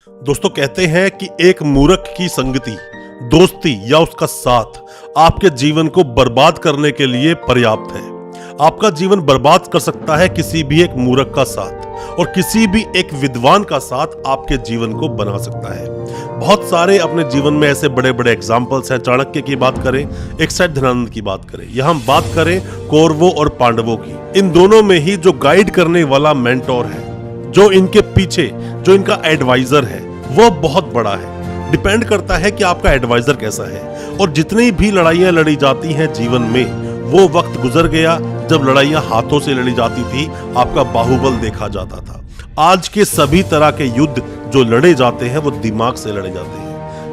दोस्तों कहते हैं कि एक मूर्ख की संगति, दोस्ती या उसका साथ आपके जीवन को बर्बाद करने के लिए पर्याप्त है। आपका जीवन बर्बाद कर सकता है किसी भी एक मूर्ख का साथ, और किसी भी एक विद्वान का साथ आपके जीवन को बना सकता है। बहुत सारे अपने जीवन में ऐसे बड़े बड़े एग्जाम्पल्स हैं। चाणक्य की बात करें, एक साइड धनानंद की बात करें, या हम बात करें कौरवों और पांडवों की। इन दोनों में ही जो गाइड करने वाला मेंटोर है, जो इनके पीछे जो इनका एडवाइजर है, वो बहुत बड़ा है। डिपेंड करता है कि आपका एडवाइजर कैसा है। और जितनी भी लड़ाइयां लड़ी जाती हैं जीवन में, वो वक्त गुजर गया जब लड़ाइयां हाथों से लड़ी जाती थी, आपका बाहुबल देखा जाता था। आज के सभी तरह के युद्ध जो लड़े जाते हैं वो दिमाग से लड़े जाते हैं,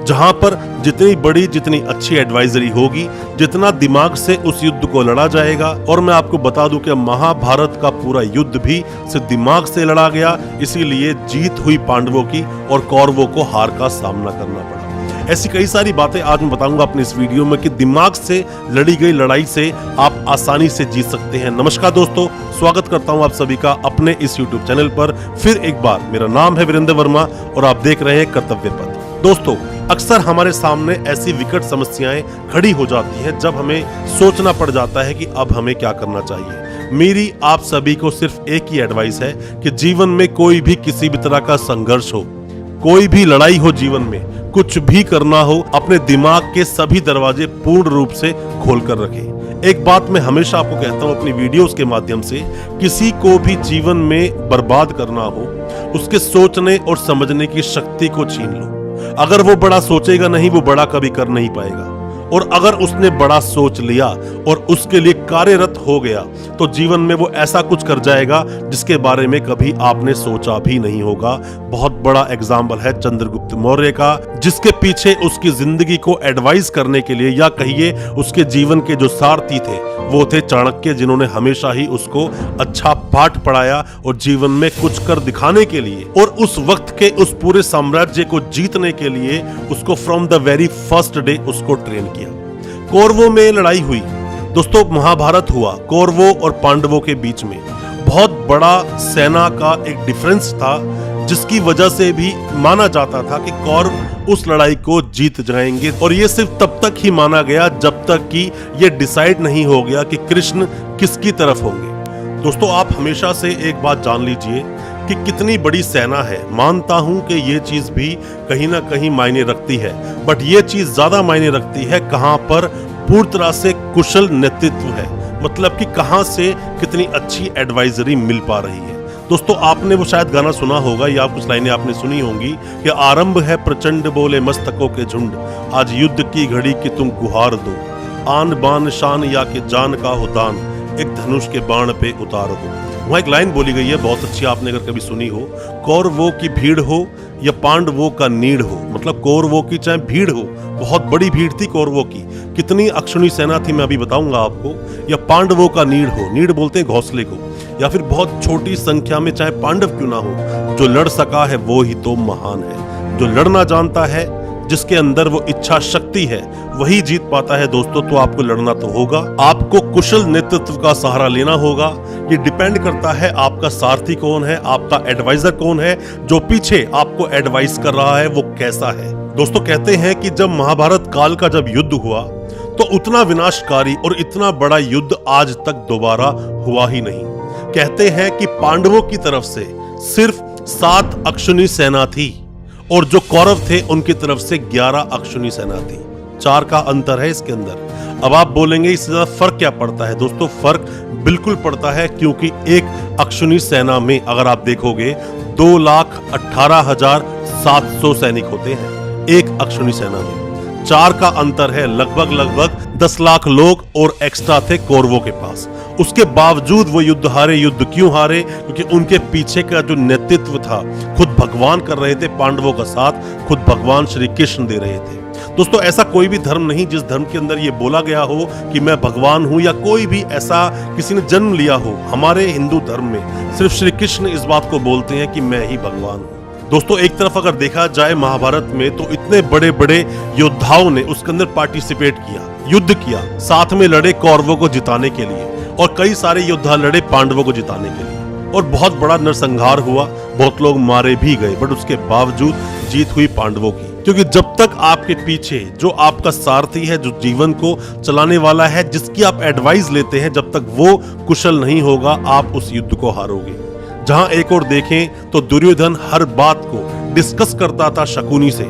जहां पर जितनी बड़ी जितनी अच्छी एडवाइजरी होगी, जितना दिमाग से उस युद्ध को लड़ा जाएगा। और मैं आपको बता दूं कि महाभारत का पूरा युद्ध भी सिर्फ दिमाग से लड़ा गया, इसीलिए जीत हुई पांडवों की और कौरवों को हार का सामना करना पड़ा। ऐसी कई सारी बातें आज मैं बताऊंगा अपने इस वीडियो में कि दिमाग से लड़ी गई लड़ाई से आप आसानी से जीत सकते हैं। नमस्कार दोस्तों, स्वागत करता हूं आप सभी का अपने इस YouTube चैनल पर फिर एक बार। मेरा नाम है वीरेंद्र वर्मा और आप देख रहे हैं कर्तव्य पथ। दोस्तों, अक्सर हमारे सामने ऐसी विकट समस्याएं खड़ी हो जाती हैं जब हमें सोचना पड़ जाता है कि अब हमें क्या करना चाहिए। मेरी आप सभी को सिर्फ एक ही एडवाइस है कि जीवन में कोई भी किसी भी तरह का संघर्ष हो, कोई भी लड़ाई हो, जीवन में कुछ भी करना हो, अपने दिमाग के सभी दरवाजे पूर्ण रूप से खोलकर रखें। एक बात मैं हमेशा आपको कहता हूं अपनी वीडियोस के माध्यम से, किसी को भी जीवन में बर्बाद करना हो, उसके सोचने और समझने की शक्ति को छीन लो। अगर वो बड़ा सोचेगा नहीं, वो बड़ा कभी कर नहीं पाएगा। और अगर उसने बड़ा सोच लिया और उसके लिए कार्यरत हो गया, तो जीवन में वो ऐसा कुछ कर जाएगा जिसके बारे में कभी आपने सोचा भी नहीं होगा। बहुत बड़ा एग्जाम्पल है चंद्रगुप्त मौर्य का, जिसके पीछे उसकी जिंदगी को एडवाइस करने के लिए, या कहिए उसके जीवन के जो सारथी थे, वो थे चाणक्य, जिन्होंने हमेशा ही उसको अच्छा पाठ पढ़ाया और जीवन में कुछ कर दिखाने के लिए और उस वक्त के उस पूरे साम्राज्य को जीतने के लिए उसको from the very first day उसको ट्रेन किया। कौरवों में लड़ाई हुई दोस्तों, महाभारत हुआ, कौरवों और पांडवों के बीच में बहुत बड़ा सेना का एक डिफरेंस था, जिसकी वजह से भी माना जाता था कि कौरव उस लड़ाई को जीत जाएंगे। और ये सिर्फ तब तक ही माना गया जब तक कि ये डिसाइड नहीं हो गया कि कृष्ण किसकी तरफ होंगे। दोस्तों, आप हमेशा से एक बात जान लीजिए कि कितनी बड़ी सेना है। मानता हूं कि ये चीज भी कहीं ना कहीं मायने रखती है, बट ये चीज ज्यादा मायने रखती है कहां पर पूरी तरह से कुशल नेतृत्व है, मतलब कि कहां से कितनी अच्छी एडवाइजरी मिल पा रही है। दोस्तों, आपने वो शायद गाना सुना होगा या कुछ लाइनें आपने सुनी होंगी कि आरंभ है प्रचंड बोले मस्तकों के झुंड, आज युद्ध की घड़ी की तुम गुहार दो, आन बान शान या के जान का हो दान, एक धनुष के बाण पे उतार दो। वहाँ एक लाइन बोली गई है बहुत अच्छी, आपने अगर कभी सुनी हो, कौरवों की भीड़ हो या पांडवों का नीड़ हो, मतलब कौरवों की चाहे भीड़ हो, बहुत बड़ी भीड़ थी कौरवों की, कितनी अक्षुणी सेना थी मैं अभी बताऊंगा आपको, या पांडवों का नीड़ हो, नीड़ बोलते हैं घोंसले को, या फिर बहुत छोटी संख्या में चाहे पांडव क्यों ना हो, जो लड़ सका है वो ही तो महान है। जो लड़ना जानता है, जिसके अंदर वो इच्छा शक्ति है, वही जीत पाता है। दोस्तों, तो आपको लड़ना तो होगा, आपको कुशल नेतृत्व का सहारा लेना होगा। ये डिपेंड करता है आपका सारथी कौन है, आपका एडवाइजर कौन है, जो पीछे आपको एडवाइस कर रहा है वो कैसा है। दोस्तों, कहते हैं कि जब महाभारत काल का जब युद्ध हुआ, तो उतना विनाशकारी और इतना बड़ा युद्ध आज तक दोबारा हुआ ही नहीं। कहते हैं कि पांडवों की तरफ से सिर्फ 7 अक्षुणी सेना थी और जो कौरव थे उनकी तरफ से 11 अक्षुणी सेना थी। 4 का अंतर है इसके अंदर। अब आप बोलेंगे इससे ज्यादा फर्क क्या पड़ता है? दोस्तों, फर्क बिल्कुल पड़ता है, क्योंकि एक अक्षुणी सेना में अगर आप देखोगे 2,18,700 सैनिक होते हैं एक अक्षुणी सेना में। 4 का अंतर है, लगभग 10 लाख लोग और एक्स्ट्रा थे कौरवों के पास। उसके बावजूद वो युद्ध हारे। युद्ध क्यों हारे? क्योंकि उनके पीछे का जो नेतृत्व था, खुद भगवान कर रहे थे, पांडवों का साथ खुद भगवान श्री कृष्ण दे रहे थे। दोस्तों, ऐसा कोई भी धर्म नहीं जिस धर्म के अंदर ये बोला गया हो कि मैं भगवान हूं, या कोई भी ऐसा किसी ने जन्म लिया हो। हमारे हिंदू धर्म में सिर्फ श्री कृष्ण इस बात को बोलते हैं कि मैं ही भगवान हूं। दोस्तों, एक तरफ अगर देखा जाए महाभारत में, तो इतने बड़े बड़े योद्धाओं ने उसके अंदर पार्टिसिपेट किया, युद्ध किया, साथ में लड़े कौरवों को जिताने के लिए, और कई सारे योद्धा लड़े पांडवों को जिताने के लिए, और बहुत बड़ा नरसंहार हुआ। बहुत लोग मारे भी गए, बट उसके बावजूद जीत हुई पांडवों की। क्योंकि जब तक आपके पीछे जो आपका सारथी है, जो जीवन को चलाने वाला है, जिसकी आप एडवाइस लेते हैं, जब तक वो कुशल नहीं होगा, आप उस युद्ध को हारोगे। जहां एक और देखें तो दुर्योधन हर बात को डिस्कस करता था शकुनी से,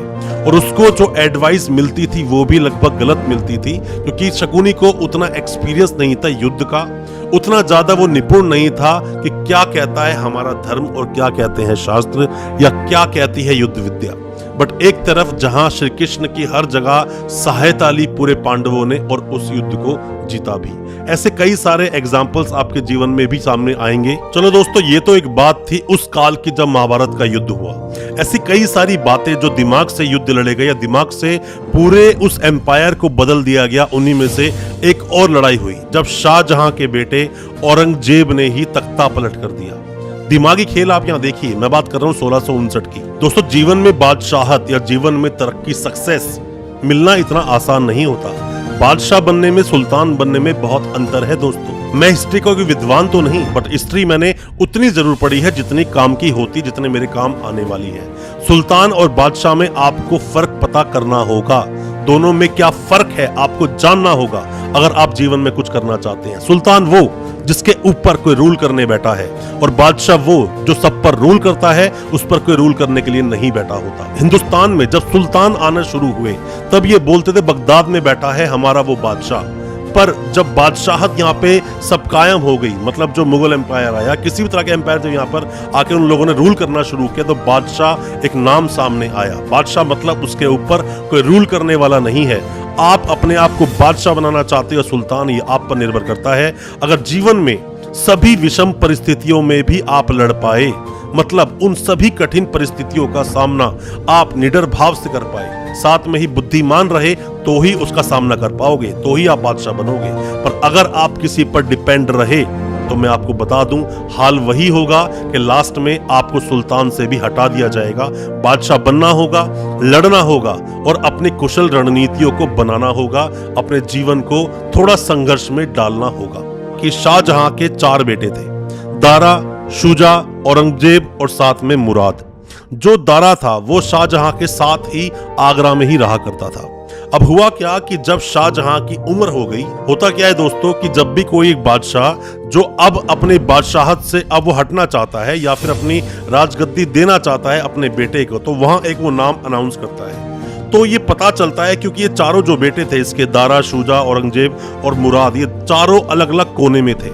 और उसको जो एडवाइस मिलती थी वो भी लगभग गलत मिलती थी, क्योंकि शकुनी को उतना एक्सपीरियंस नहीं था युद्ध का, उतना ज्यादा वो निपुण नहीं था कि क्या कहता है हमारा धर्म और क्या कहते हैं शास्त्र, या क्या कहती है युद्ध विद्या। बट एक तरफ जहां श्री कृष्ण की हर जगह सहायता ली पूरे पांडवों ने, और उस युद्ध को जीता भी। ऐसे कई सारे एग्जाम्पल्स आपके जीवन में भी सामने आएंगे। चलो दोस्तों, ये तो एक बात थी उस काल की जब महाभारत का युद्ध हुआ। ऐसी कई सारी बातें जो दिमाग से युद्ध लड़े गए या दिमाग से पूरे उस एम्पायर को बदल दिया गया, उन्हीं में से एक और लड़ाई हुई जब शाहजहां के बेटे औरंगजेब ने ही तख्ता पलट कर दिया। दिमागी खेल आप यहाँ देखिए, मैं बात कर रहा हूँ 1659 की। दोस्तों, जीवन में बादशाहत या जीवन में तरक्की, सक्सेस मिलना इतना आसान नहीं होता। बादशाह बनने में, सुल्तान बनने में बहुत अंतर है दोस्तों। मैं हिस्ट्री का कोई विद्वान तो नहीं, बट हिस्ट्री मैंने उतनी जरूर पढ़ी है जितनी काम की होती, जितने मेरे काम आने वाली है। सुल्तान और बादशाह में आपको फर्क पता करना होगा। दोनों में क्या फर्क है आपको जानना होगा अगर आप जीवन में कुछ करना चाहते हैं। सुल्तान वो जिसके ऊपर कोई रूल करने बैठा है, और बादशाह वो जो सब पर रूल करता है, उस पर कोई रूल करने के लिए नहीं बैठा होता। हिंदुस्तान में जब सुल्तान आना शुरू हुए तब ये बोलते थे बगदाद में बैठा है हमारा वो बादशाह, पर जब बादशाहत यहाँ पे सब कायम हो गई, मतलब जो मुगल एम्पायर आया, किसी भी तरह के एम्पायर जब यहाँ पर आके उन लोगों ने रूल करना शुरू किया, तो बादशाह एक नाम सामने आया। बादशाह मतलब उसके ऊपर कोई रूल करने वाला नहीं है। आप अपने आप को बादशाह बनाना चाहते हो सुल्तान, ये आप पर निर्भर करता है। अगर जीवन में सभी विषम परिस्थितियों में भी आप लड़ पाए, मतलब उन सभी कठिन परिस्थितियों का सामना आप निडर भाव से कर पाए, साथ में ही बुद्धिमान रहे, तो ही उसका सामना कर पाओगे, तो ही आप बादशाह बनोगे। पर अगर आप किसी पर डिपेंड रहे, तो मैं आपको बता दूं, हाल वही होगा कि लास्ट में आपको सुल्तान से भी हटा दिया जाएगा। बादशाह बनना होगा, लड़ना होगा, और अपनी कुशल रणनीतियों को बनाना होगा, अपने जीवन को थोड़ा संघर्ष में डालना होगा। कि शाहजहां के 4 बेटे थे, दारा, शुजा, औरंगजेब और साथ में मुराद। जो दारा था वो शाहजहां के साथ ही आगरा में ही रहा करता था। अब हुआ क्या कि जब शाहजहां की उम्र हो गई, होता क्या है दोस्तों कि जब भी कोई एक बादशाह जो अब अपने बादशाहत से अब वो हटना चाहता है या फिर अपनी राजगद्दी देना चाहता है अपने बेटे को, तो वहां एक वो नाम अनाउंस करता है। तो ये पता चलता है, क्योंकि ये चारों जो बेटे थे इसके, दारा, शुजा, औरंगजेब और मुराद, ये चारों अलग अलग कोने में थे।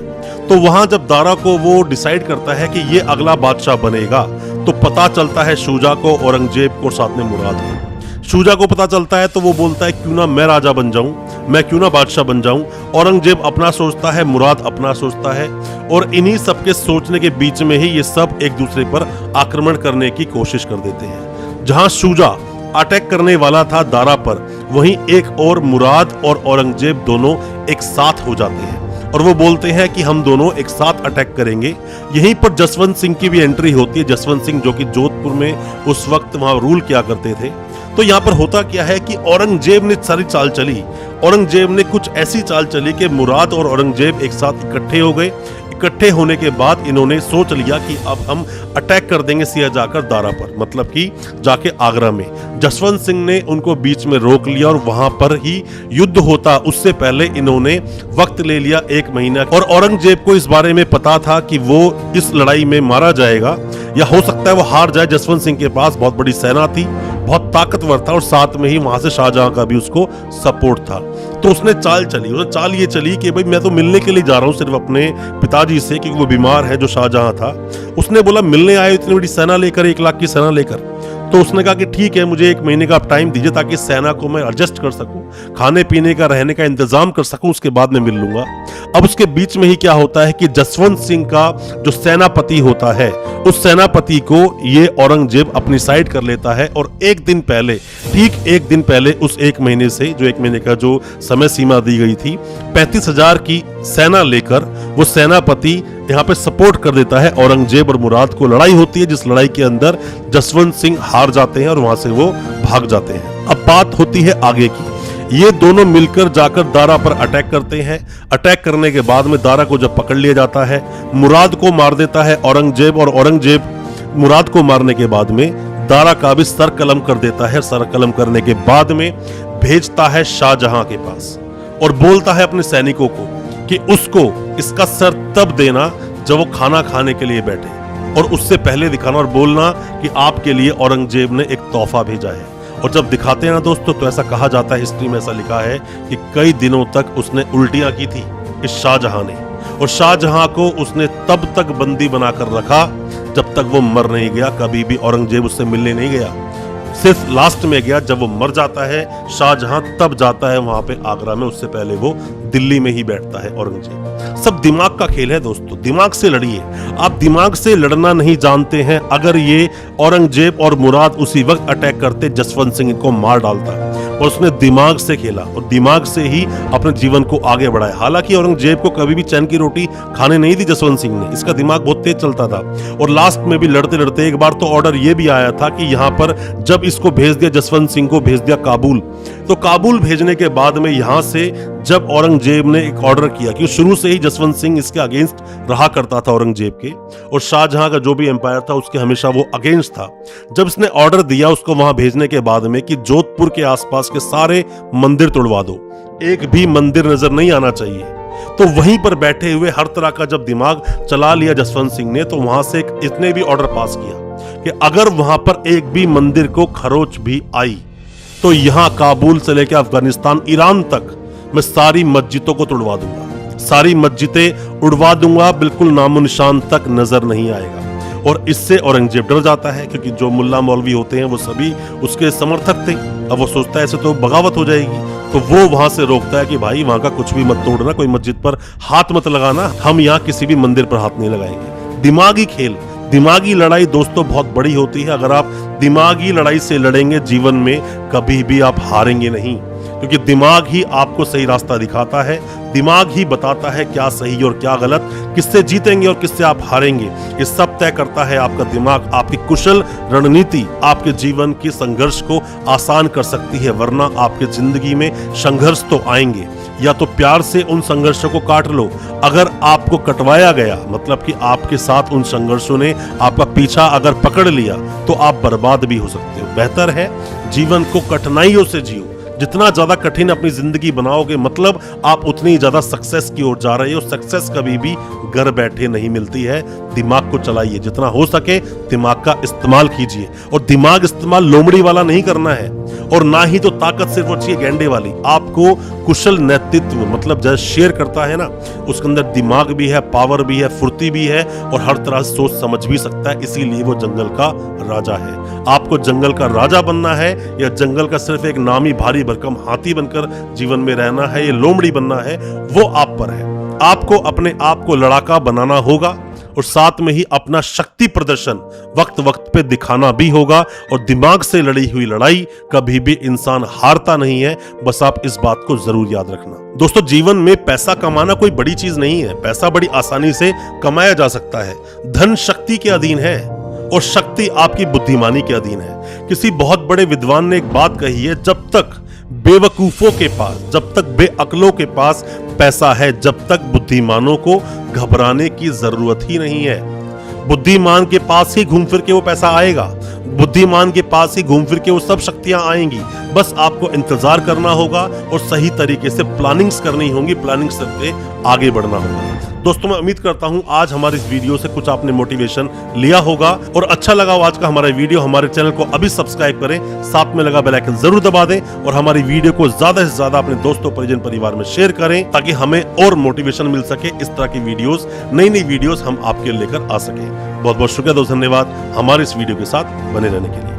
तो वहां जब दारा को वो डिसाइड करता है कि ये अगला बादशाह बनेगा, तो पता चलता है शुजा को, औरंगजेब को, साथ में मुराद को। शुजा को पता चलता है तो वो बोलता है क्यों ना मैं राजा बन जाऊं, मैं क्यों ना बादशाह बन जाऊं। औरंगजेब अपना सोचता है, मुराद अपना सोचता है, और इन्हीं सबके सोचने के बीच में ही ये सब एक दूसरे पर आक्रमण करने की कोशिश कर देते हैं। जहां शुजा अटैक करने वाला था दारा पर, वहीं एक और मुराद और औरंगजेब दोनों एक साथ हो जाते हैं और वो बोलते हैं कि हम दोनों एक साथ अटैक करेंगे। यहीं पर जसवंत सिंह की भी एंट्री होती है। जसवंत सिंह जो कि जोधपुर में उस वक्त वहां रूल किया करते थे। तो यहाँ पर होता क्या है कि औरंगजेब ने सारी चाल चली। औरंगजेब ने कुछ ऐसी चाल चली कि मुराद और औरंगजेब एक साथ इकट्ठे हो गए। इकट्ठे होने के बाद इन्होंने सोच लिया कि अब हम अटैक कर देंगे सीधा जाकर दारा पर, मतलब कि जाके आगरा में। जसवंत सिंह ने उनको बीच में रोक लिया और वहां पर ही युद्ध होता उससे पहले इन्होंने वक्त ले लिया 1 महीना। और औरंगजेब को इस बारे में पता था कि वो इस लड़ाई में मारा जाएगा या हो सकता है वो हार जाए। जसवंत सिंह के पास बहुत बड़ी सेना थी, बहुत ताकतवर था, और साथ में ही वहां से शाहजहां का भी उसको सपोर्ट था। तो उसने चाल चली। उसने चाल ये चली कि भाई मैं तो मिलने के लिए जा रहा हूँ सिर्फ अपने पिताजी से, क्योंकि वो बीमार है, जो शाहजहां था। उसने बोला मिलने आए इतनी बड़ी सेना लेकर, 1 लाख की सेना लेकर। तो उसने कहा कि ठीक है, मुझे 1 महीने का आप टाइम दीजिए ताकि सेना को मैं एडजस्ट कर सकूं, खाने पीने का, रहने का इंतजाम कर सकूं, उसके बाद में मिल लूंगा। अब उसके बीच में ही क्या होता है कि जसवंत सिंह का जो सेनापति होता है, उस सेनापति को ये औरंगजेब अपनी साइड कर लेता है। और 1 दिन पहले, ठीक 1 दिन पहले, उस 1 महीने से, जो 1 महीने का जो समय सीमा दी गई थी, 35,000 की सेना लेकर वो सेनापति यहाँ पे सपोर्ट कर देता है औरंगजेब और मुराद को। लड़ाई होती है जिस लड़ाई के अंदर जसवंत सिंह हार जाते हैं और वहां से वो भाग जाते हैं। अब बात होती है आगे की। ये दोनों मिलकर जाकर दारा पर अटैक करते हैं। अटैक करने के बाद में दारा को जब पकड़ लिया जाता है, मुराद को मार देता है औरंगजेब, और औरंगजेब मुराद को मारने के बाद में दारा का भी सर कलम कर देता है। सर कलम करने के बाद में भेजता है शाहजहां के पास और बोलता है अपने सैनिकों को कि उसको इसका सर तब देना जब वो खाना खाने के लिए बैठे, और उससे पहले दिखाना और बोलना कि आपके लिए औरंगजेब ने एक तोहफा भेजा है। और जब दिखाते हैं ना दोस्तों, तो ऐसा कहा जाता है, हिस्ट्री में ऐसा लिखा है कि कई दिनों तक उसने उल्टियां की थी इस शाहजहां ने, और शाहजहां को उसने तब तक बंदी बनाकर रखा जब तक वो मर नहीं गया। कभी भी औरंगजेब उससे मिलने नहीं गया, सिर्फ लास्ट में गया जब वो मर जाता है शाहजहां, तब जाता है वहां पे आगरा में। उससे पहले वो दिल्ली में ही बैठता है औरंगजेब। सब दिमाग का खेल है दोस्तों, दिमाग से लड़िए। आप दिमाग से लड़ना नहीं जानते हैं, अगर ये औरंगजेब और मुराद उसी वक्त अटैक करते, जसवंत सिंह को मार डालता है। और उसने दिमाग से खेला और दिमाग से ही अपने जीवन को आगे बढ़ाया। हालांकि औरंगजेब को कभी भी चैन की रोटी खाने नहीं दी जसवंत सिंह ने, इसका दिमाग बहुत तेज चलता था। और लास्ट में भी लड़ते लड़ते एक बार तो ऑर्डर ये भी आया था कि यहाँ पर जब इसको भेज दिया, जसवंत सिंह को भेज दिया काबुल, तो काबुल भेजने के बाद में यहाँ से जब औरंगजेब ने एक ऑर्डर किया कि शुरू से ही जसवंत सिंह इसके अगेंस्ट रहा करता था औरंगजेब के, और शाहजहां का जो भी एम्पायर था उसके हमेशा वो अगेंस्ट था। जब इसने ऑर्डर दिया उसको वहां भेजने के बाद में कि जोधपुर के आसपास के सारे मंदिर तोड़वा दो, एक भी मंदिर नजर नहीं आना चाहिए, तो वहीं पर बैठे हुए हर तरह का जब दिमाग चला लिया जसवंत सिंह ने, तो वहां से इतने भी ऑर्डर पास किया कि अगर वहां पर एक भी मंदिर को खरोच भी आई तो यहां काबुल से लेकर अफगानिस्तान, ईरान तक मैं सारी मस्जिदों को तोड़वा दूंगा, सारी मस्जिदें उड़वा दूंगा, बिल्कुल नामो निशान तक नजर नहीं आएगा। और इससे औरंगजेब डर जाता है, क्योंकि जो मुल्ला मौलवी होते हैं वो सभी उसके समर्थक थे। अब वो सोचता है ऐसे तो बगावत हो जाएगी, तो वो वहां से रोकता है कि भाई वहां का कुछ भी मत तोड़ना, कोई मस्जिद पर हाथ मत लगाना, हम यहाँ किसी भी मंदिर पर हाथ नहीं लगाएंगे। दिमागी खेल, दिमागी लड़ाई दोस्तों बहुत बड़ी होती है। अगर आप दिमागी लड़ाई से लड़ेंगे जीवन में, कभी भी आप हारेंगे नहीं, क्योंकि दिमाग ही आपको सही रास्ता दिखाता है, दिमाग ही बताता है क्या सही और क्या गलत, किससे जीतेंगे और किससे आप हारेंगे। ये सब तय करता है आपका दिमाग। आपकी कुशल रणनीति आपके जीवन के संघर्ष को आसान कर सकती है, वरना आपके जिंदगी में संघर्ष तो आएंगे। या तो प्यार से उन संघर्षों को काट लो, अगर आपको कटवाया गया, मतलब कि आपके साथ उन संघर्षों ने आपका पीछा अगर पकड़ लिया, तो आप बर्बाद भी हो सकते हो। बेहतर है जीवन को कठिनाइयों से जियो। जितना ज्यादा कठिन अपनी जिंदगी बनाओगे, मतलब आप उतनी ज्यादा सक्सेस की ओर जा रहे हो। सक्सेस कभी भी घर बैठे नहीं मिलती है। दिमाग को चलाइए, जितना हो सके दिमाग का इस्तेमाल कीजिए, और दिमाग इस्तेमाल लोमड़ी वाला नहीं करना है, और ना ही तो ताकत सिर्फ वो चाहिए गेंडे वाली। आपको कुशल नेतृत्व, मतलब जैसे शेर करता है ना, उसके अंदर दिमाग भी है, पावर भी है, फुर्ती भी है, और हर तरह से सोच समझ भी सकता है। इसीलिए वो जंगल का राजा है। आपको जंगल का राजा बनना है या जंगल का सिर्फ एक नामी भारी भरकम हाथी बनकर जीवन में रहना है, ये लोमड़ी बनना है, वो आप पर है। आपको अपने आप को लड़ाका बनाना होगा, और साथ में ही अपना शक्ति प्रदर्शन वक्त वक्त पे दिखाना भी होगा। और दिमाग से लड़ी हुई लड़ाई कभी भी इंसान हारता नहीं है, बस आप इस बात को जरूर याद रखना। दोस्तों, जीवन में पैसा कमाना कोई बड़ी चीज नहीं है। पैसा बड़ी आसानी से कमाया जा सकता है। धन शक्ति के अधीन है, और शक्ति आपकी बुद्धिमानी के अधीन है। किसी बहुत बड़े विद्वान ने एक बात कही है, जब तक बेवकूफों के पास, जब तक बेअक्लों के पास पैसा है, जब तक बुद्धिमानों को घबराने की जरूरत ही नहीं है। बुद्धिमान के पास ही घूम फिर के वो पैसा आएगा, बुद्धिमान के पास ही घूम फिर के वो सब शक्तियां आएंगी। बस आपको इंतजार करना होगा और सही तरीके से प्लानिंग्स करनी होंगी, प्लानिंग से आगे बढ़ना होगा। दोस्तों, मैं उम्मीद करता हूं आज हमारी इस वीडियो से कुछ आपने मोटिवेशन लिया होगा, और अच्छा लगा हो आज का हमारा वीडियो। हमारे चैनल को अभी सब्सक्राइब करें, साथ में लगा बेल आइकन जरूर दबा दें, और हमारी वीडियो को ज्यादा से ज्यादा अपने दोस्तों, परिजन, परिवार में शेयर करें, ताकि हमें और मोटिवेशन मिल सके। इस तरह की वीडियोस, नई नई वीडियोस हम आपके लेकर आ सके। बहुत बहुत शुक्रिया दोस्त, धन्यवाद हमारे इस वीडियो के साथ बने रहने के लिए।